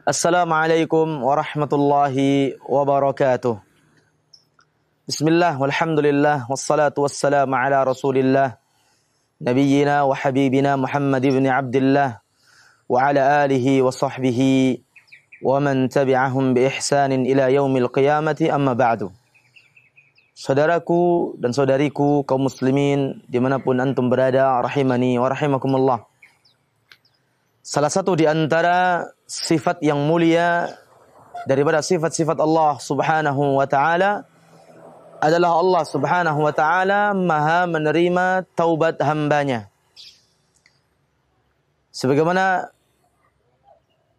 Assalamualaikum warahmatullahi wabarakatuh. Bismillah, walhamdulillah, wassalatu wassalamu ala rasulillah, nabiyyina wa habibina Muhammad ibn Abdullah, wa ala alihi wa sahbihi, wa man tabi'ahum bi ihsanin ila yaumil qiyamati, amma ba'du. Saudaraku dan saudariku kaum muslimin dimanapun antum berada, rahimani wa rahimakumullah. Salah satu di antara sifat yang mulia daripada sifat-sifat Allah Subhanahu wa taala adalah Allah Subhanahu wa taala Maha menerima taubat hambanya. Sebagaimana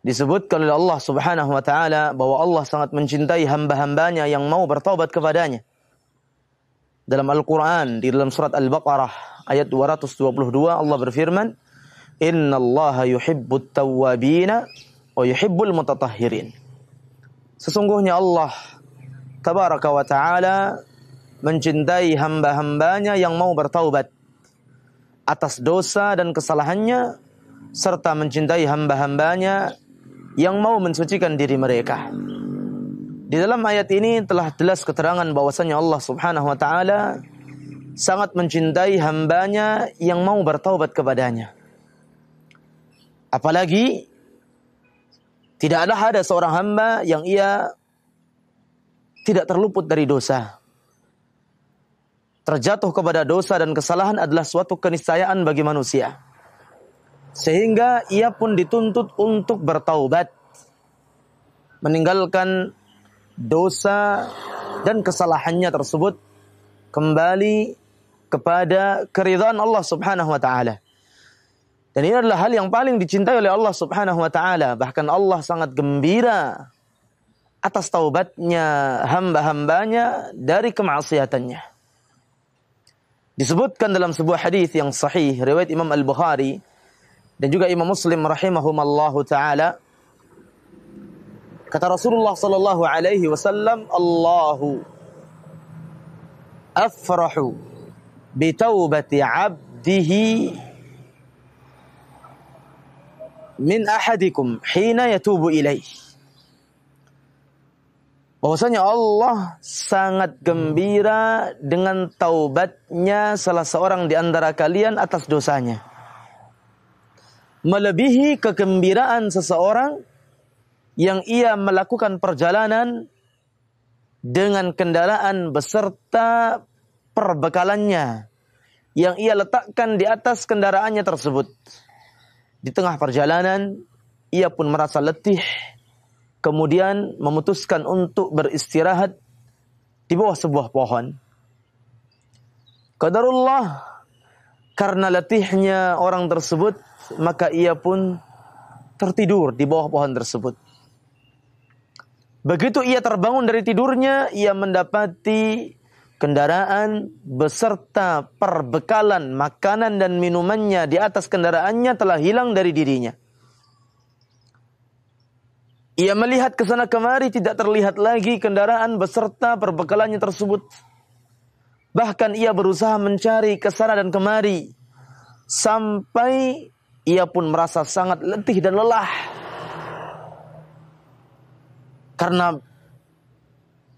disebutkan oleh Allah Subhanahu wa taala bahwa Allah sangat mencintai hamba-hambanya yang mau bertaubat kepadanya. Dalam Al-Qur'an di dalam surat Al-Baqarah ayat 222 Allah berfirman, Innallaha yuhibbut tawwabina wa yuhibbul mutatahhirin. Sesungguhnya Allah tabaraka wa ta'ala mencintai hamba-hambanya yang mau bertaubat atas dosa dan kesalahannya, serta mencintai hamba-hambanya yang mau mensucikan diri mereka. Di dalam ayat ini telah jelas keterangan bahwasanya Allah Subhanahu wa ta'ala sangat mencintai hambanya yang mau bertaubat kepadanya. Apalagi tidak ada seorang hamba yang ia tidak terluput dari dosa. Terjatuh kepada dosa dan kesalahan adalah suatu keniscayaan bagi manusia. Sehingga ia pun dituntut untuk bertaubat, meninggalkan dosa dan kesalahannya tersebut, kembali kepada keridhaan Allah Subhanahu wa taala. Dan ini adalah hal yang paling dicintai oleh Allah Subhanahu wa taala. Bahkan Allah sangat gembira atas taubatnya hamba-hambanya dari kemaksiatannya. Disebutkan dalam sebuah hadis yang sahih riwayat Imam Al-Bukhari dan juga Imam Muslim rahimahumallahu taala, kata Rasulullah sallallahu alaihi wasallam, Allahu afrahu bi taubati 'abdihi min ahadikum hina yatubu ilaih. Bahwasanya Allah sangat gembira dengan taubatnya salah seorang di antara kalian atas dosanya, melebihi kegembiraan seseorang yang ia melakukan perjalanan dengan kendaraan beserta perbekalannya yang ia letakkan di atas kendaraannya tersebut. Di tengah perjalanan, ia pun merasa letih, kemudian memutuskan untuk beristirahat di bawah sebuah pohon. Qadarullah, karena letihnya orang tersebut, maka ia pun tertidur di bawah pohon tersebut. Begitu ia terbangun dari tidurnya, ia mendapati kendaraan beserta perbekalan makanan dan minumannya di atas kendaraannya telah hilang dari dirinya. Ia melihat ke sana kemari, tidak terlihat lagi kendaraan beserta perbekalannya tersebut. Bahkan ia berusaha mencari ke sana dan kemari, sampai ia pun merasa sangat letih dan lelah. Karena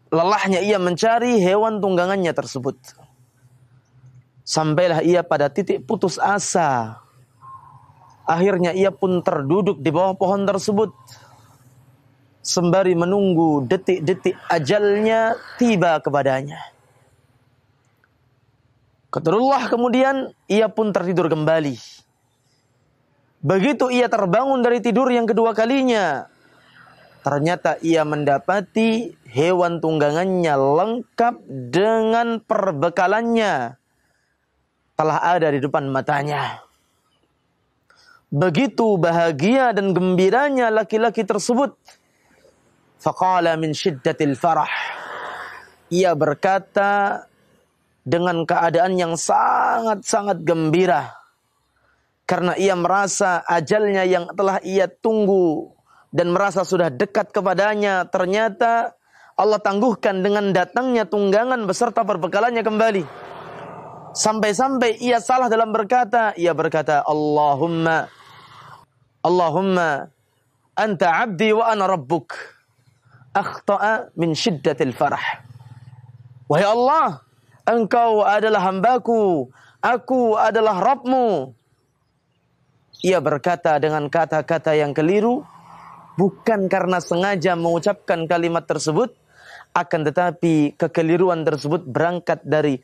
lelahnya ia mencari hewan tunggangannya tersebut. Sampailah ia pada titik putus asa. Akhirnya ia pun terduduk di bawah pohon tersebut, sembari menunggu detik-detik ajalnya tiba kepadanya. Qadarullah, kemudian ia pun tertidur kembali. Begitu ia terbangun dari tidur yang kedua kalinya, ternyata ia mendapati hewan tunggangannya lengkap dengan perbekalannya telah ada di depan matanya. Begitu bahagia dan gembiranya laki-laki tersebut. Faqala min syiddatil farah. Ia berkata dengan keadaan yang sangat-sangat gembira. Karena ia merasa ajalnya yang telah ia tunggu dan merasa sudah dekat kepadanya, ternyata Allah tangguhkan dengan datangnya tunggangan beserta perbekalannya kembali. Sampai-sampai ia salah dalam berkata. Ia berkata, Allahumma anta 'abdi wa ana rabbuk. Akhta'a min syiddatil farah. Wahai Allah, engkau adalah hambaku, aku adalah Rabbmu. Ia berkata dengan kata-kata yang keliru, bukan karena sengaja mengucapkan kalimat tersebut, akan tetapi kekeliruan tersebut berangkat dari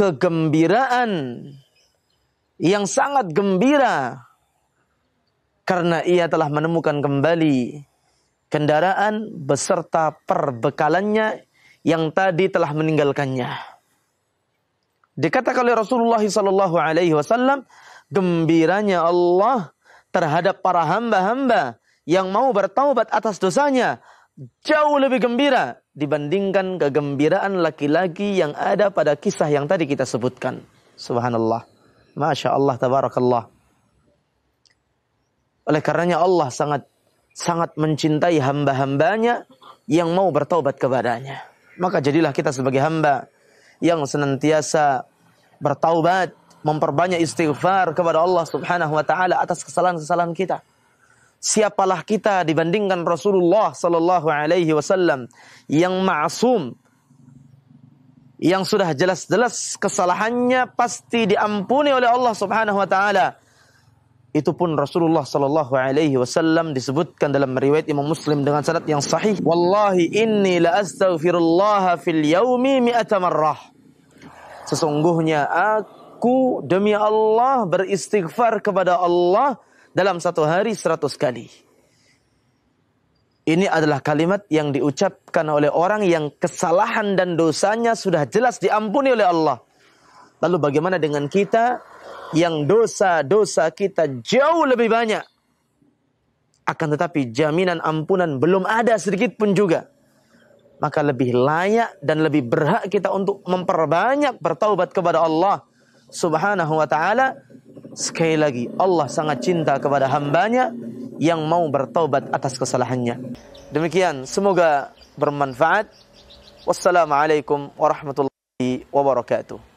kegembiraan yang sangat gembira karena ia telah menemukan kembali kendaraan beserta perbekalannya yang tadi telah meninggalkannya. Dikatakan oleh Rasulullah SAW, gembiranya Allah terhadap para hamba-hamba yang mau bertaubat atas dosanya jauh lebih gembira dibandingkan kegembiraan laki-laki yang ada pada kisah yang tadi kita sebutkan. Subhanallah. Masya Allah, tabarakallah. Oleh karenanya Allah sangat mencintai hamba-hambanya yang mau bertaubat kepadanya. Maka jadilah kita sebagai hamba yang senantiasa bertaubat, memperbanyak istighfar kepada Allah Subhanahu wa taala atas kesalahan-kesalahan kita. Siapalah kita dibandingkan Rasulullah sallallahu alaihi wasallam yang ma'sum, yang sudah jelas-jelas kesalahannya pasti diampuni oleh Allah Subhanahu wa taala. Itu pun Rasulullah sallallahu alaihi wasallam disebutkan dalam riwayat Imam Muslim dengan sanad yang sahih, wallahi inni la astaghfirullah fil yaumi mi'ata marrah. Sesungguhnya aku demi Allah beristighfar kepada Allah dalam satu hari 100 kali. Ini adalah kalimat yang diucapkan oleh orang yang kesalahan dan dosanya sudah jelas diampuni oleh Allah. Lalu bagaimana dengan kita yang dosa-dosa kita jauh lebih banyak, akan tetapi jaminan ampunan belum ada sedikit pun juga? Maka lebih layak dan lebih berhak kita untuk memperbanyak bertaubat kepada Allah Subhanahu wa ta'ala. Sekali lagi, Allah sangat cinta kepada hambanya yang mau bertaubat atas kesalahannya. Demikian, semoga bermanfaat. Wassalamualaikum warahmatullahi wabarakatuh.